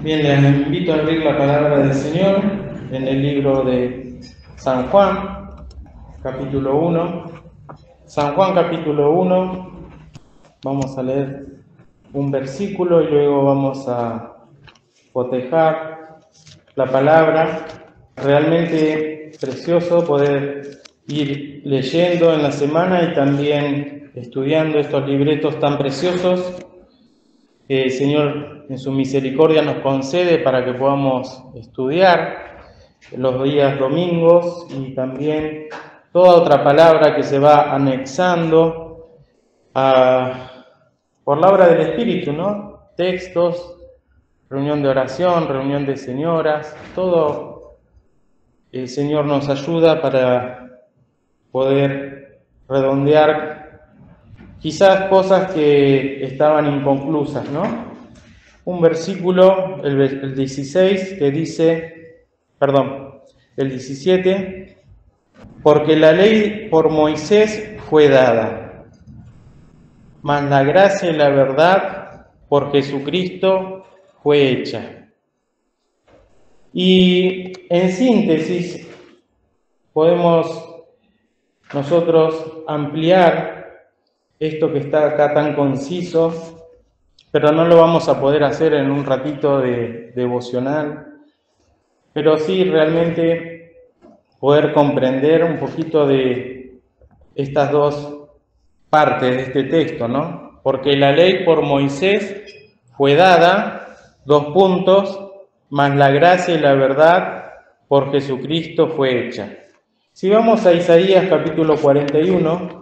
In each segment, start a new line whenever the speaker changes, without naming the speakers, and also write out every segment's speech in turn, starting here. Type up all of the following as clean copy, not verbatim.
Bien, les invito a abrir la palabra del Señor en el libro de San Juan, capítulo 1. San Juan, capítulo 1, vamos a leer un versículo y luego vamos a cotejar la palabra. Realmente precioso poder ir leyendo en la semana y también estudiando estos libretos tan preciosos que el Señor en su misericordia nos concede para que podamos estudiar los días domingos, y también toda otra palabra que se va anexando por la obra del Espíritu, ¿no? Textos, reunión de oración, reunión de señoras, todo el Señor nos ayuda para poder redondear quizás cosas que estaban inconclusas, ¿no? Un versículo, el 16, que dice, el 17, porque la ley por Moisés fue dada, mas la gracia y la verdad por Jesucristo fue hecha. Y en síntesis, podemos nosotros ampliar esto que está acá tan conciso, pero no lo vamos a poder hacer en un ratito de devocional, pero sí realmente poder comprender un poquito de estas dos partes de este texto, ¿no? Porque la ley por Moisés fue dada, mas la gracia y la verdad por Jesucristo fue hecha. Si vamos a Isaías capítulo 41,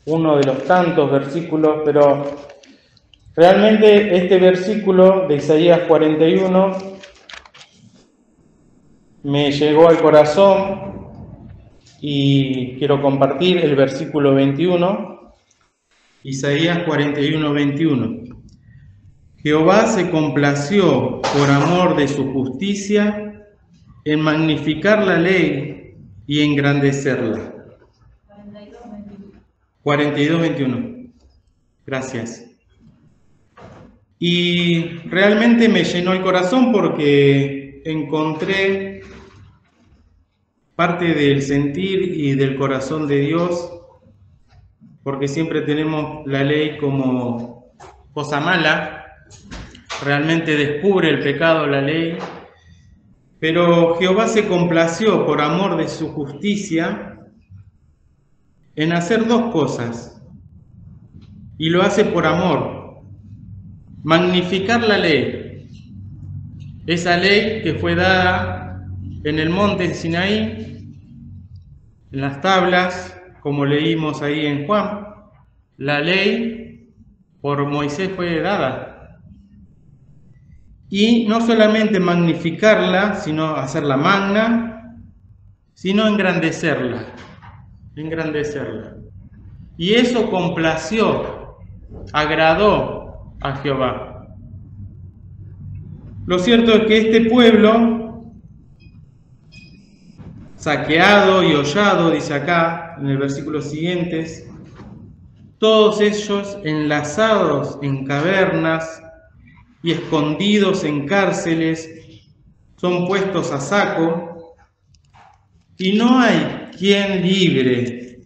uno de los tantos versículos, pero realmente este versículo de Isaías 41 me llegó al corazón y quiero compartir el versículo 21, Isaías 41, 21. Jehová se complació por amor de su justicia en magnificar la ley y engrandecerla. 42, 21. Gracias. Y realmente me llenó el corazón porque encontré parte del sentir y del corazón de Dios, porque siempre tenemos la ley como cosa mala, realmente descubre el pecado la ley, pero Jehová se complació por amor de su justicia en hacer dos cosas, y lo hace por amor: magnificar la ley, esa ley que fue dada en el monte Sinaí, en las tablas, como leímos ahí en Juan. La ley por Moisés fue dada, y no solamente magnificarla, sino hacerla magna, sino engrandecerla. Y eso complació, agradó a Jehová. Lo cierto es que este pueblo, saqueado y hollado, dice acá en el versículo siguiente, todos ellos enlazados en cavernas y escondidos en cárceles, son puestos a saco, y no hay quien libre,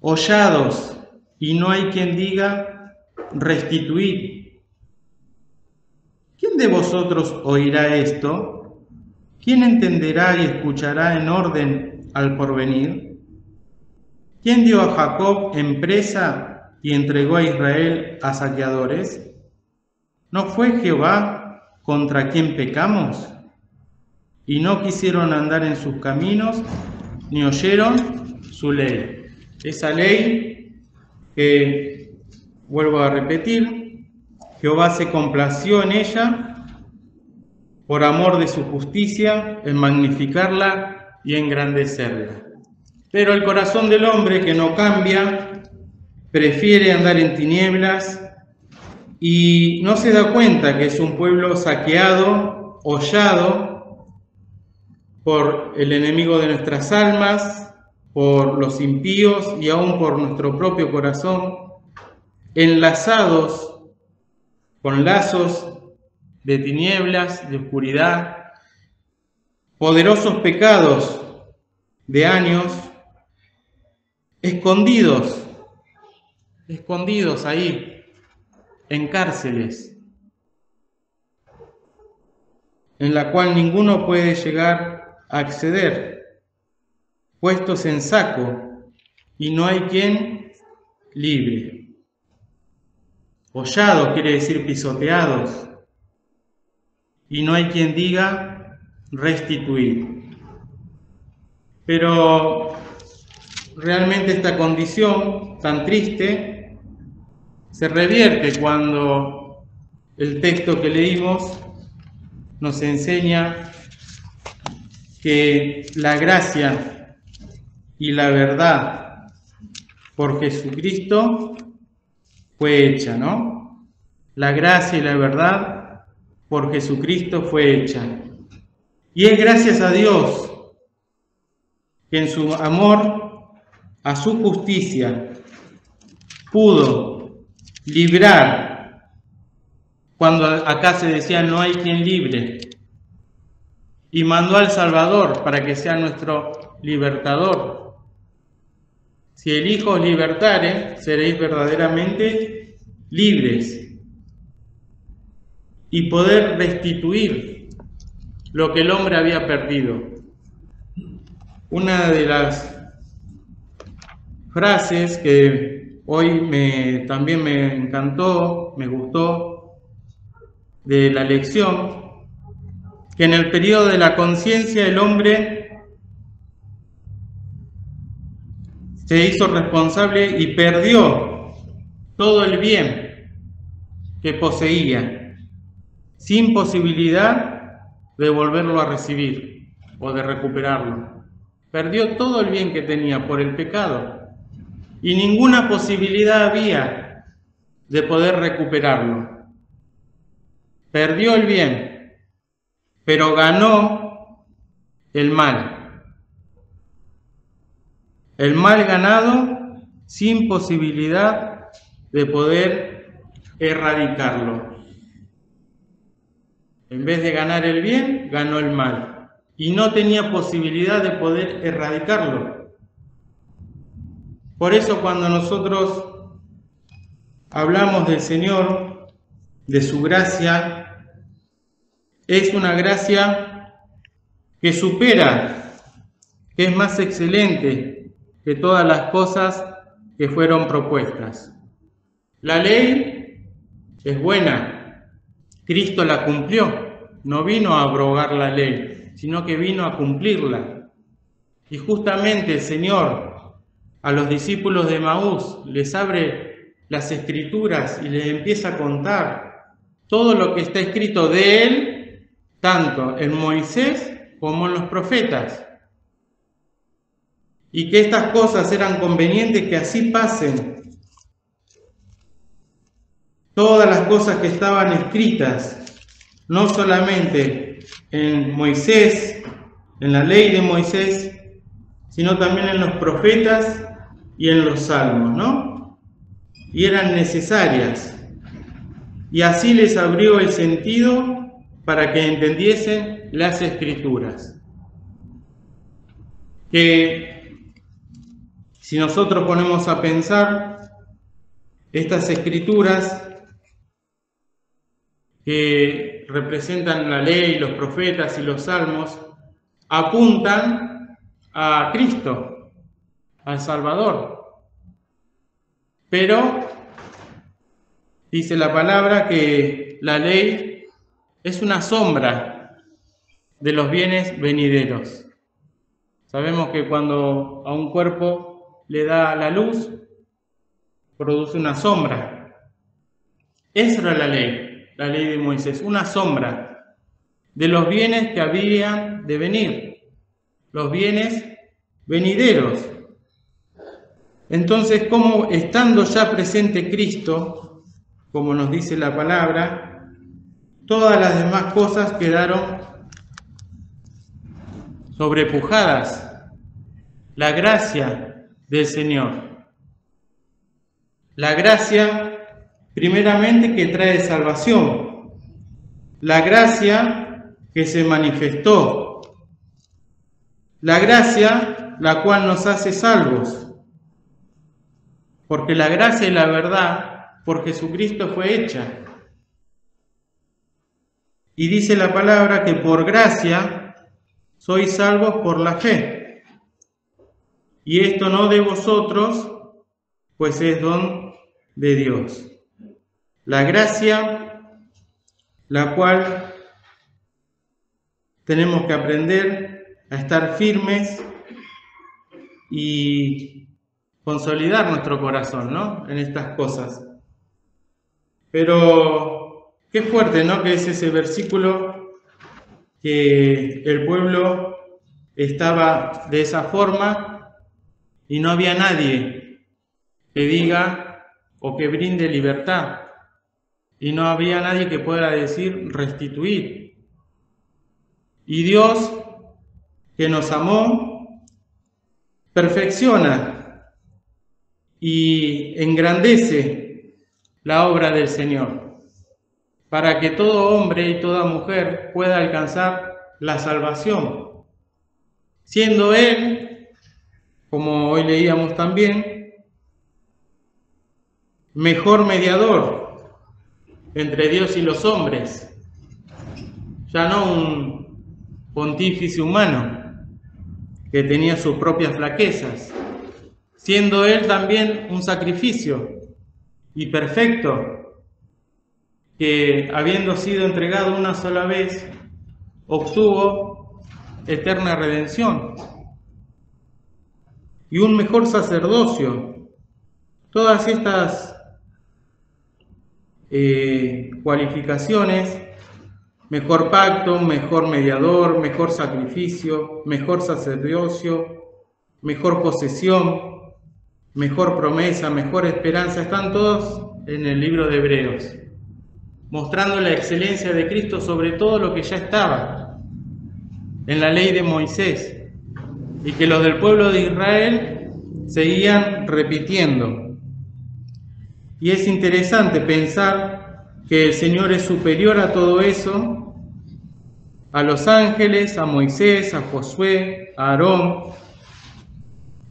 hollados, y no hay quien diga restituid. ¿Quién de vosotros oirá esto? ¿Quién entenderá y escuchará en orden al porvenir? ¿Quién dio a Jacob en presa y entregó a Israel a saqueadores? ¿No fue Jehová contra quien pecamos? Y no quisieron andar en sus caminos, ni oyeron su ley. Esa ley que, vuelvo a repetir, Jehová se complació en ella por amor de su justicia, en magnificarla y engrandecerla. Pero el corazón del hombre, que no cambia, prefiere andar en tinieblas y no se da cuenta que es un pueblo saqueado, hollado por el enemigo de nuestras almas, por los impíos y aún por nuestro propio corazón, enlazados con lazos de tinieblas, de oscuridad, poderosos pecados de años, escondidos ahí, en cárceles, en la cual ninguno puede llegar a acceder, puestos en saco, y no hay quien libre. Hollados quiere decir pisoteados, y no hay quien diga restituir. Pero realmente esta condición tan triste se revierte cuando el texto que leímos nos enseña que la gracia y la verdad por Jesucristo fue hecha, ¿no? La gracia y la verdad por Jesucristo fue hecha. Y es gracias a Dios que en su amor a su justicia pudo librar, cuando acá se decía no hay quien libre, y mandó al Salvador para que sea nuestro libertador. Si el Hijo os libertare, seréis verdaderamente libres, y poder restituir lo que el hombre había perdido. Una de las frases que hoy también me encantó, me gustó de la lección, que en el periodo de la conciencia el hombre se hizo responsable y perdió todo el bien que poseía, sin posibilidad de volverlo a recibir o de recuperarlo. Perdió todo el bien que tenía por el pecado y ninguna posibilidad había de poder recuperarlo. Perdió el bien, pero ganó el mal. El mal ganado sin posibilidad de poder erradicarlo. En vez de ganar el bien, ganó el mal. Y no tenía posibilidad de poder erradicarlo. Por eso cuando nosotros hablamos del Señor, de su gracia, es una gracia que supera, que es más excelente que todas las cosas que fueron propuestas. La ley es buena, Cristo la cumplió, no vino a abrogar la ley, sino que vino a cumplirla. Y justamente el Señor a los discípulos de Emaús les abre las Escrituras y les empieza a contar todo lo que está escrito de Él, tanto en Moisés como en los profetas. Y que estas cosas eran convenientes que así pasen. Todas las cosas que estaban escritas, no solamente en Moisés, en la ley de Moisés, sino también en los profetas y en los salmos, ¿no? Y eran necesarias. Y así les abrió el sentido para que entendiesen las Escrituras. Que si nosotros ponemos a pensar, estas Escrituras que representan la ley, los profetas y los salmos, apuntan a Cristo, al Salvador. Pero dice la palabra que la ley es una sombra de los bienes venideros. Sabemos que cuando a un cuerpo le da la luz, produce una sombra. Esa era la ley de Moisés, una sombra de los bienes que habían de venir, los bienes venideros. Entonces, como estando ya presente Cristo, como nos dice la palabra, todas las demás cosas quedaron sobrepujadas. La gracia del Señor. La gracia, primeramente, que trae salvación. la gracia que se manifestó, la gracia la cual nos hace salvos, porque la gracia y la verdad por Jesucristo fue hecha. Y dice la palabra que por gracia sois salvos por la fe. Y esto no de vosotros, pues es don de Dios. La gracia, la cual tenemos que aprender a estar firmes y consolidar nuestro corazón, ¿no?, en estas cosas. Pero qué fuerte, ¿no?, que es ese versículo que el pueblo estaba de esa forma y no había nadie que diga o que brinde libertad. Y no había nadie que pueda decir restituir. Y Dios, que nos amó, perfecciona y engrandece la obra del Señor, para que todo hombre y toda mujer pueda alcanzar la salvación, siendo Él, como hoy leíamos también, mejor mediador entre Dios y los hombres, ya no un pontífice humano que tenía sus propias flaquezas, siendo Él también un sacrificio y perfecto, que habiendo sido entregado una sola vez, obtuvo eterna redención y un mejor sacerdocio. Todas estas cualificaciones, mejor pacto, mejor mediador, mejor sacrificio, mejor sacerdocio, mejor posesión, mejor promesa, mejor esperanza, están todos en el libro de Hebreos, mostrando la excelencia de Cristo sobre todo lo que ya estaba en la ley de Moisés y que los del pueblo de Israel seguían repitiendo. Y es interesante pensar que el Señor es superior a todo eso, a los ángeles, a Moisés, a Josué, a Aarón,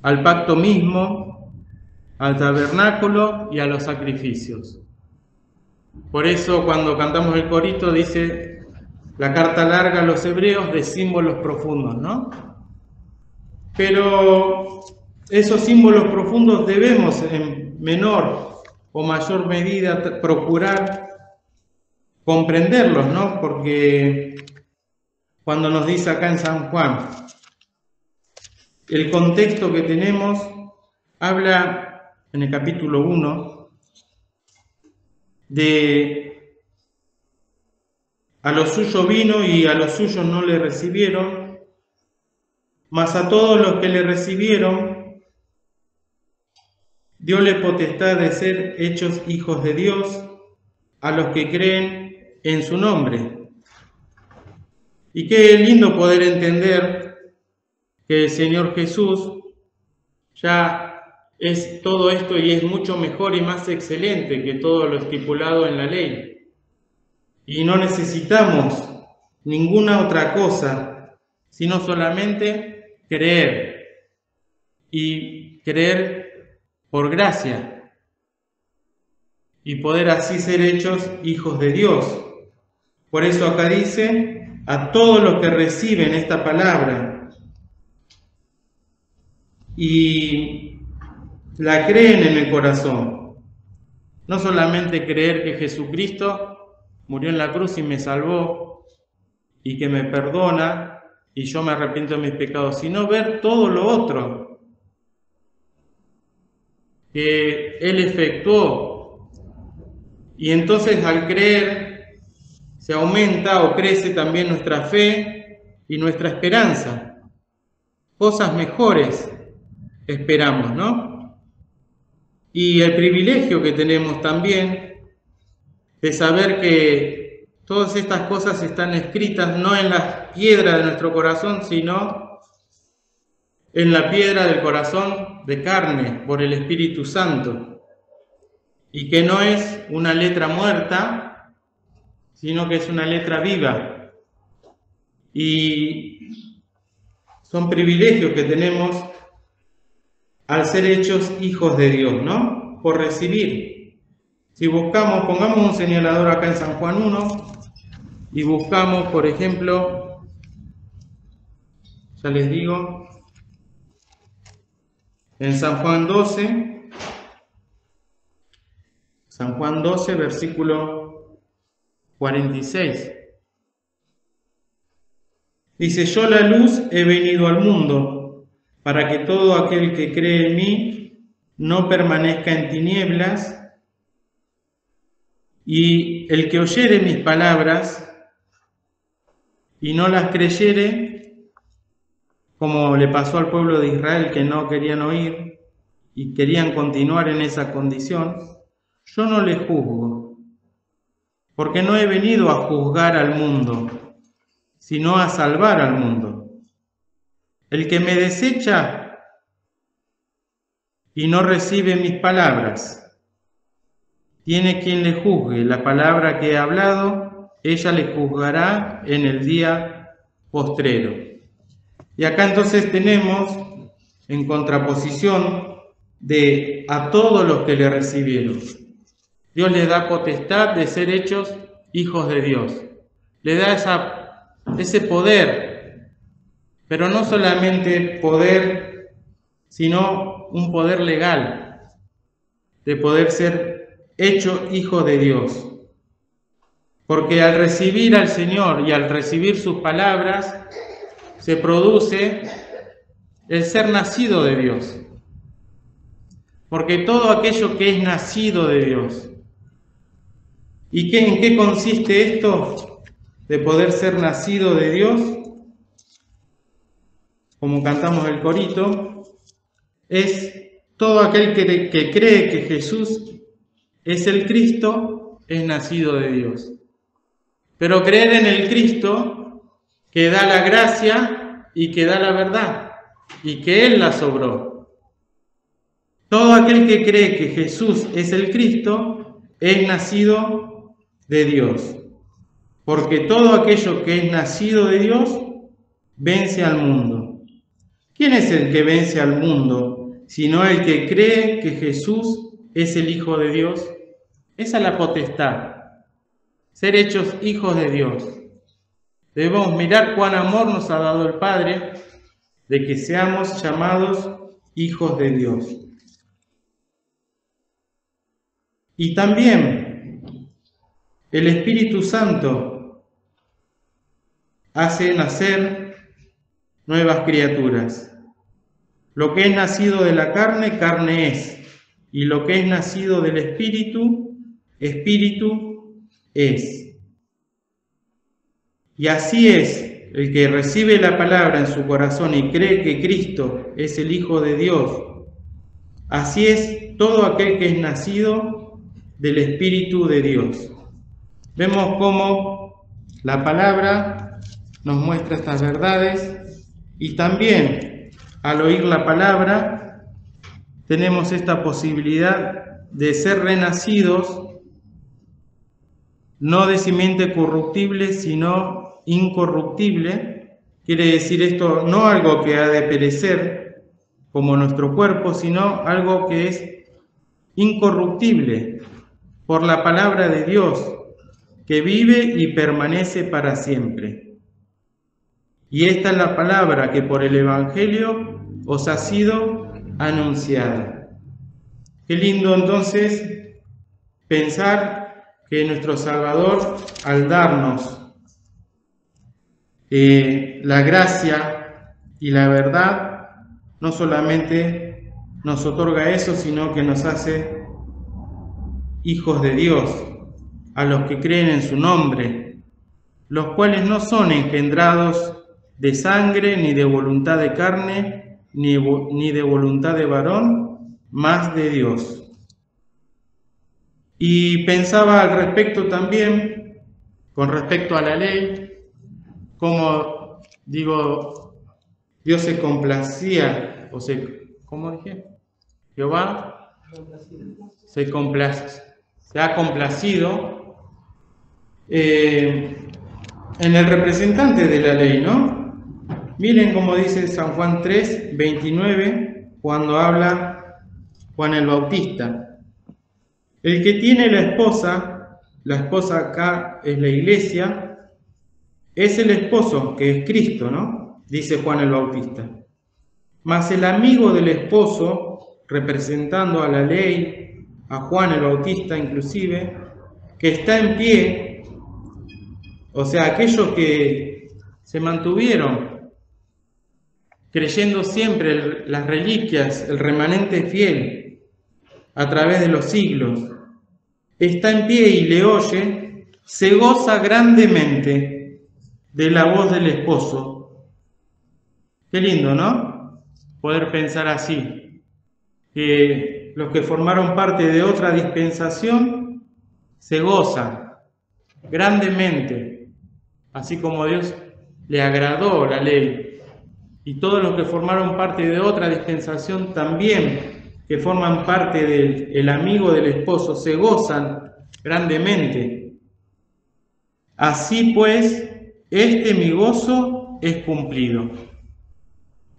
al pacto mismo, al tabernáculo y a los sacrificios. Por eso cuando cantamos el corito dice la carta larga a los hebreos de símbolos profundos, ¿no? Pero esos símbolos profundos debemos en menor o mayor medida procurar comprenderlos, ¿no? Porque cuando nos dice acá en San Juan, el contexto que tenemos habla en el capítulo 1 de a los suyos vino y a los suyos no le recibieron, mas a todos los que le recibieron dióle potestad de ser hechos hijos de Dios, a los que creen en su nombre. Y qué lindo poder entender que el Señor Jesús ya es todo esto y es mucho mejor y más excelente que todo lo estipulado en la ley. Y no necesitamos ninguna otra cosa, sino solamente creer. Y creer por gracia. Y poder así ser hechos hijos de Dios. Por eso acá dice, a todos los que reciben esta palabra y la creen en el corazón. No solamente creer que Jesucristo murió en la cruz y me salvó y que me perdona y yo me arrepiento de mis pecados, sino ver todo lo otro que Él efectuó. Y entonces al creer se aumenta o crece también nuestra fe y nuestra esperanza. Cosas mejores esperamos, ¿no? Y el privilegio que tenemos también de saber que todas estas cosas están escritas no en la piedra de nuestro corazón, sino en la piedra del corazón de carne por el Espíritu Santo. Y que no es una letra muerta, sino que es una letra viva. Y son privilegios que tenemos al ser hechos hijos de Dios, ¿no? Por recibir. Si buscamos, pongamos un señalador acá en San Juan 1 y buscamos, por ejemplo, ya les digo, en San Juan 12, versículo 46. Dice: yo la luz he venido al mundo, para que todo aquel que cree en mí no permanezca en tinieblas, y el que oyere mis palabras y no las creyere, como le pasó al pueblo de Israel que no querían oír y querían continuar en esa condición, yo no les juzgo, porque no he venido a juzgar al mundo, sino a salvar al mundo. El que me desecha y no recibe mis palabras, tiene quien le juzgue. La palabra que he hablado, ella le juzgará en el día postrero. Y acá entonces tenemos, en contraposición de a todos los que le recibieron, Dios les da potestad de ser hechos hijos de Dios. Le da ese poder, pero no solamente poder, sino un poder legal, de poder ser hecho hijo de Dios. Porque al recibir al Señor y al recibir sus palabras, se produce el ser nacido de Dios. Porque todo aquello que es nacido de Dios. ¿Y en qué consiste esto de poder ser nacido de Dios? Como cantamos el corito, es todo aquel que cree que Jesús es el Cristo, es nacido de Dios. Pero creer en el Cristo que da la gracia y que da la verdad, y que Él la sobró. Todo aquel que cree que Jesús es el Cristo es nacido de Dios, porque todo aquello que es nacido de Dios vence al mundo. ¿Quién es el que vence al mundo, sino el que cree que Jesús es el Hijo de Dios? Esa es la potestad, ser hechos hijos de Dios. Debemos mirar cuán amor nos ha dado el Padre, de que seamos llamados hijos de Dios. Y también el Espíritu Santo hace nacer nuevas criaturas. Lo que es nacido de la carne, carne es, y lo que es nacido del Espíritu, Espíritu es. Y así es, el que recibe la palabra en su corazón y cree que Cristo es el Hijo de Dios, así es todo aquel que es nacido del Espíritu de Dios. Vemos cómo la palabra nos muestra estas verdades, y también al oír la palabra tenemos esta posibilidad de ser renacidos, no de simiente corruptible, sino incorruptible. Quiere decir esto, no algo que ha de perecer como nuestro cuerpo, sino algo que es incorruptible por la palabra de Dios, que vive y permanece para siempre. Y esta es la palabra que por el Evangelio os ha sido anunciada. Qué lindo entonces pensar que nuestro Salvador, al darnos la gracia y la verdad, no solamente nos otorga eso, sino que nos hace hijos de Dios, a los que creen en su nombre, los cuales no son engendrados de sangre, ni de voluntad de carne, ni de voluntad de varón, mas de Dios. Y pensaba al respecto también, con respecto a la ley, como digo, Dios se complacía, ¿cómo dije? Jehová se ha complacido en el representante de la ley, ¿no? Miren cómo dice San Juan 3, 29, cuando habla Juan el Bautista. El que tiene la esposa acá es la iglesia, es el esposo, que es Cristo, ¿no? Dice Juan el Bautista. Mas el amigo del esposo, representando a la ley, a Juan el Bautista inclusive, que está en pie, o sea, aquellos que se mantuvieron creyendo siempre las reliquias, el remanente fiel, a través de los siglos, está en pie y le oye, se goza grandemente de la voz del esposo. Qué lindo, ¿no? Poder pensar así, que los que formaron parte de otra dispensación se gozan grandemente, así como Dios le agradó la ley, y todos los que formaron parte de otra dispensación también, que forman parte del amigo del esposo, se gozan grandemente. Así pues, mi gozo es cumplido.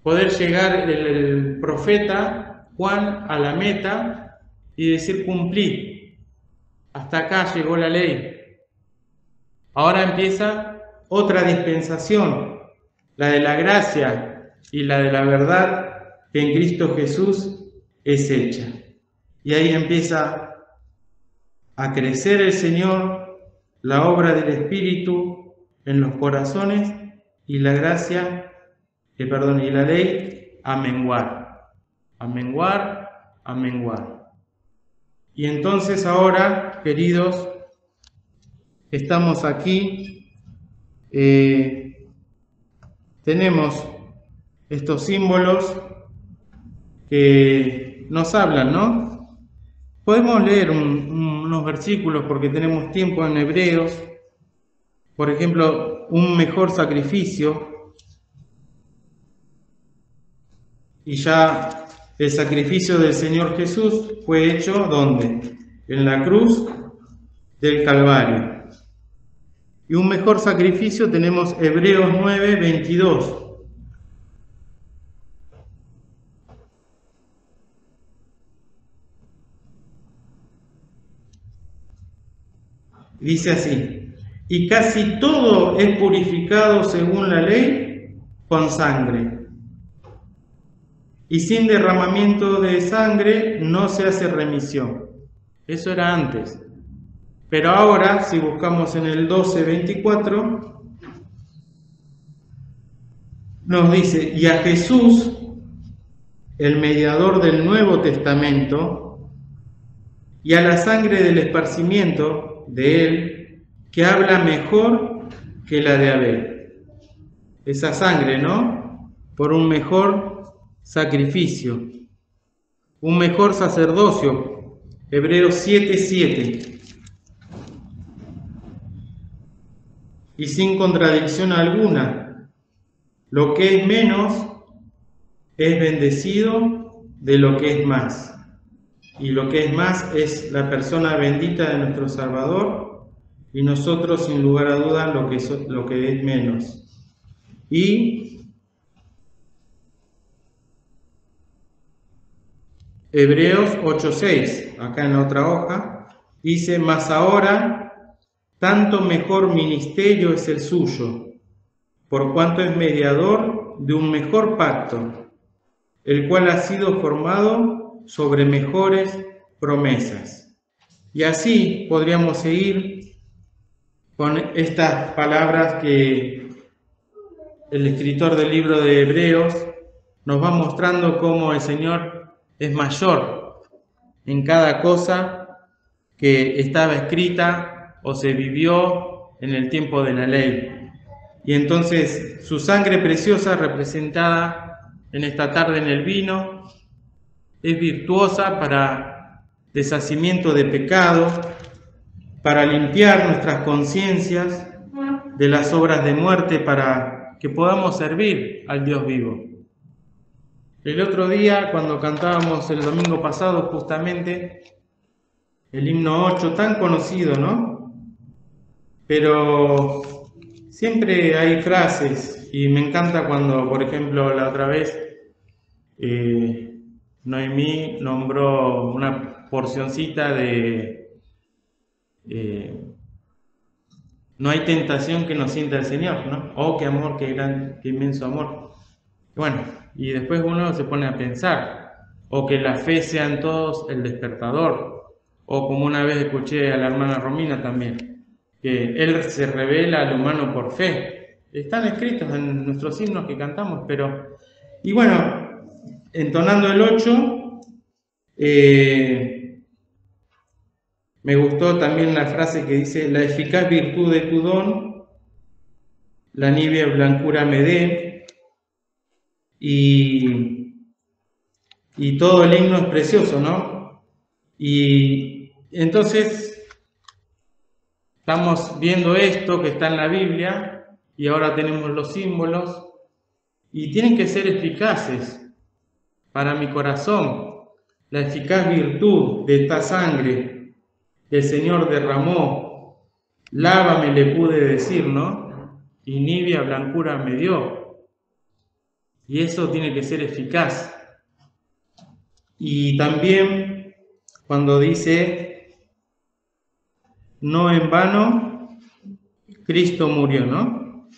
Poder llegar el profeta Juan a la meta y decir: cumplí, hasta acá llegó la ley. Ahora empieza otra dispensación, la de la gracia y la de la verdad que en Cristo Jesús es hecha. Y ahí empieza a crecer el Señor, la obra del Espíritu en los corazones, y la gracia, y la ley a menguar, a menguar, a menguar. Y entonces ahora, queridos, estamos aquí, tenemos estos símbolos que nos hablan, ¿no? Podemos leer unos versículos porque tenemos tiempo en Hebreos. Por ejemplo, un mejor sacrificio. Y ya el sacrificio del Señor Jesús fue hecho, ¿dónde? En la cruz del Calvario. Y un mejor sacrificio tenemos Hebreos 9, 22. Dice así: y casi todo es purificado según la ley con sangre. Y sin derramamiento de sangre no se hace remisión. Eso era antes. Pero ahora, si buscamos en el 12:24, nos dice: y a Jesús, el mediador del Nuevo Testamento, y a la sangre del esparcimiento de él, que habla mejor que la de Abel. Esa sangre, ¿no? Por un mejor sacrificio, un mejor sacerdocio. Hebreos 7:7. Y sin contradicción alguna, lo que es menos es bendecido de lo que es más. Y lo que es más es la persona bendita de nuestro Salvador, y nosotros, sin lugar a dudas, lo que es menos. Y Hebreos 8:6, acá en la otra hoja, dice: mas ahora tanto mejor ministerio es el suyo, por cuanto es mediador de un mejor pacto, el cual ha sido formado sobre mejores promesas. Y así podríamos seguir con estas palabras que el escritor del libro de Hebreos nos va mostrando cómo el Señor es mayor en cada cosa que estaba escrita o se vivió en el tiempo de la ley. Y entonces su sangre preciosa, representada en esta tarde en el vino, es virtuosa para deshacimiento de pecado, para limpiar nuestras conciencias de las obras de muerte, para que podamos servir al Dios vivo. El otro día, cuando cantábamos el domingo pasado justamente el himno 8, tan conocido, ¿no? pero siempre hay frases y me encanta cuando, por ejemplo, la otra vez Noemí nombró una porcioncita de no hay tentación que no sienta el Señor, ¿no? Oh, qué amor, qué gran, qué inmenso amor. Bueno, y después uno se pone a pensar, o que la fe sea en todos el despertador, o como una vez escuché a la hermana Romina también, que Él se revela al humano por fe. Están escritos en nuestros himnos que cantamos, pero... Y bueno, entonando el 8, me gustó también la frase que dice, la eficaz virtud de tu don, la nívea blancura me dé, y todo el himno es precioso, ¿no? Y entonces estamos viendo esto que está en la Biblia, y ahora tenemos los símbolos, y tienen que ser eficaces para mi corazón. La eficaz virtud de esta sangre que el Señor derramó, lávame, le pude decir, ¿no? Y nívea blancura me dio. Y eso tiene que ser eficaz. Y también cuando dice, no en vano, Cristo murió, ¿no?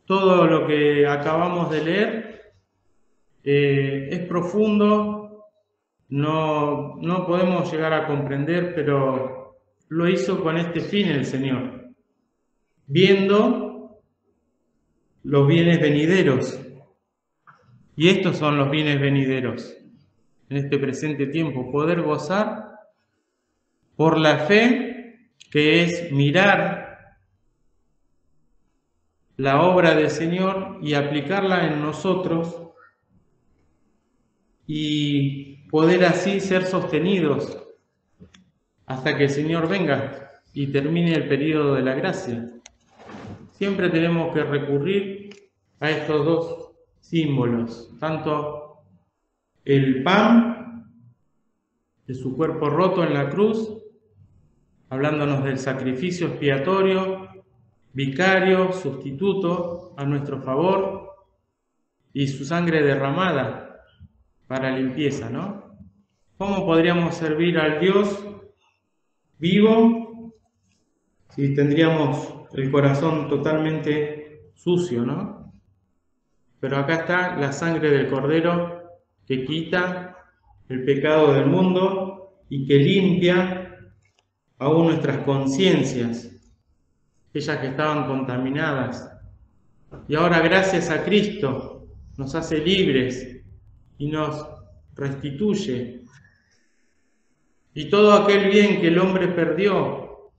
Todo lo que acabamos de leer es profundo, no podemos llegar a comprender, pero lo hizo con este fin el Señor, viendo los bienes venideros. Y estos son los bienes venideros en este presente tiempo, poder gozar por la fe, que es mirar la obra del Señor y aplicarla en nosotros, y poder así ser sostenidos hasta que el Señor venga y termine el periodo de la gracia. Siempre tenemos que recurrir a estos dos símbolos, tanto el pan de su cuerpo roto en la cruz, hablándonos del sacrificio expiatorio, vicario, sustituto a nuestro favor, y su sangre derramada para limpieza, ¿no? ¿Cómo podríamos servir al Dios vivo si tendríamos el corazón totalmente sucio, ¿no? Pero acá está la sangre del Cordero que quita el pecado del mundo y que limpia aún nuestras conciencias, aquellas que estaban contaminadas. Y ahora, gracias a Cristo, nos hace libres y nos restituye. Y todo aquel bien que el hombre perdió,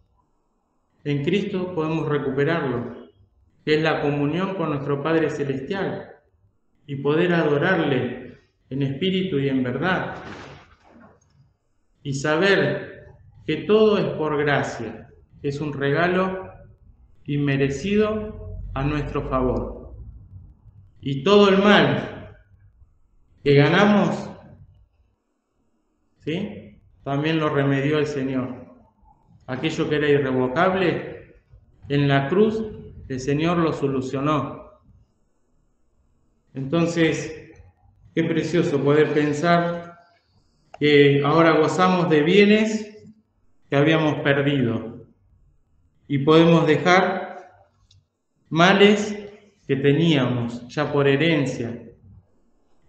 en Cristo podemos recuperarlo, que es la comunión con nuestro Padre Celestial, y poder adorarle en espíritu y en verdad, y saber que todo es por gracia, es un regalo inmerecido a nuestro favor. Y todo el mal que ganamos, ¿sí?, también lo remedió el Señor. Aquello que era irrevocable, en la cruz el Señor lo solucionó. Entonces, qué precioso poder pensar que ahora gozamos de bienes que habíamos perdido y podemos dejar males que teníamos ya por herencia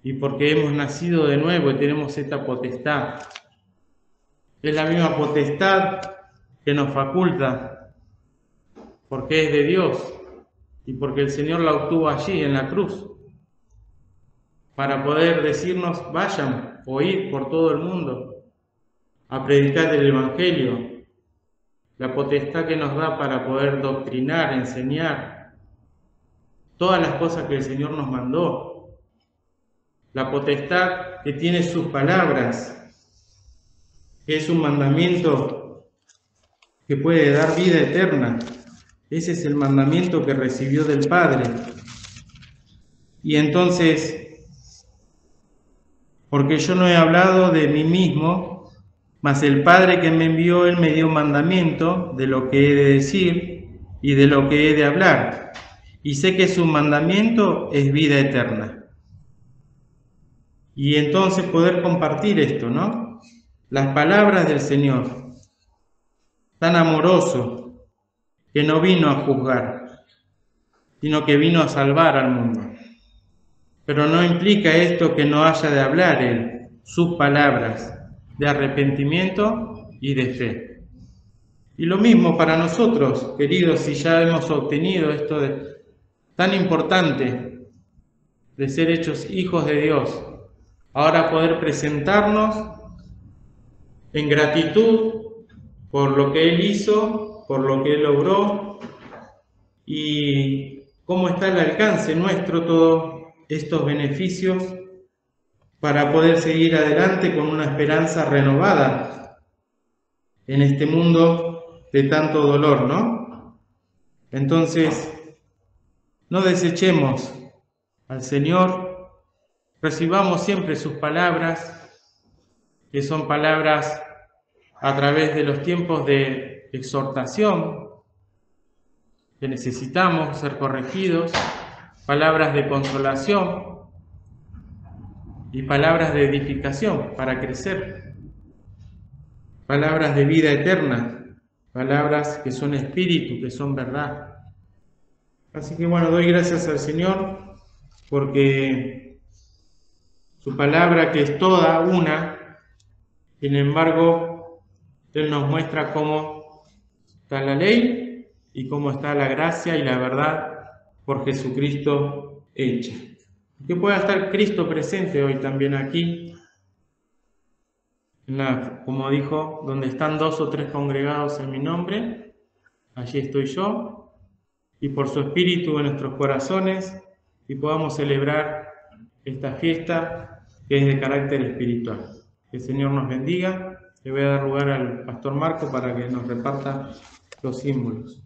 y porque hemos nacido de nuevo y tenemos esta potestad. Es la misma potestad que nos faculta porque es de Dios y porque el Señor la obtuvo allí en la cruz, para poder decirnos, vayan o id por todo el mundo a predicar el Evangelio, la potestad que nos da para poder doctrinar, enseñar todas las cosas que el Señor nos mandó, la potestad que tiene sus palabras, que es un mandamiento que puede dar vida eterna. Ese es el mandamiento que recibió del Padre. Y entonces, porque yo no he hablado de mí mismo, mas el Padre que me envió, Él me dio un mandamiento de lo que he de decir, y de lo que he de hablar, y sé que su mandamiento es vida eterna. Y entonces poder compartir esto, ¿no? Las palabras del Señor, tan amoroso, que no vino a juzgar, sino que vino a salvar al mundo. Pero no implica esto que no haya de hablar Él sus palabras de arrepentimiento y de fe. Y lo mismo para nosotros, queridos, si ya hemos obtenido esto tan importante de ser hechos hijos de Dios, ahora poder presentarnos en gratitud por lo que Él hizo, por lo que Él logró y cómo está al alcance nuestro todos estos beneficios para poder seguir adelante con una esperanza renovada en este mundo de tanto dolor, ¿no? Entonces, no desechemos al Señor, recibamos siempre sus palabras, que son palabras a través de los tiempos de exhortación, que necesitamos ser corregidos, palabras de consolación y palabras de edificación para crecer, palabras de vida eterna, palabras que son espíritu, que son verdad. Así que bueno, doy gracias al Señor porque su palabra, que es toda una, sin embargo, Él nos muestra cómo está la ley y cómo está la gracia y la verdad por Jesucristo hecha. Que pueda estar Cristo presente hoy también aquí, como dijo, donde están 2 o 3 congregados en mi nombre, allí estoy yo, y por su Espíritu en nuestros corazones, y podamos celebrar esta fiesta que es de carácter espiritual. Que el Señor nos bendiga. Le voy a dar lugar al pastor Marco para que nos reparta los símbolos.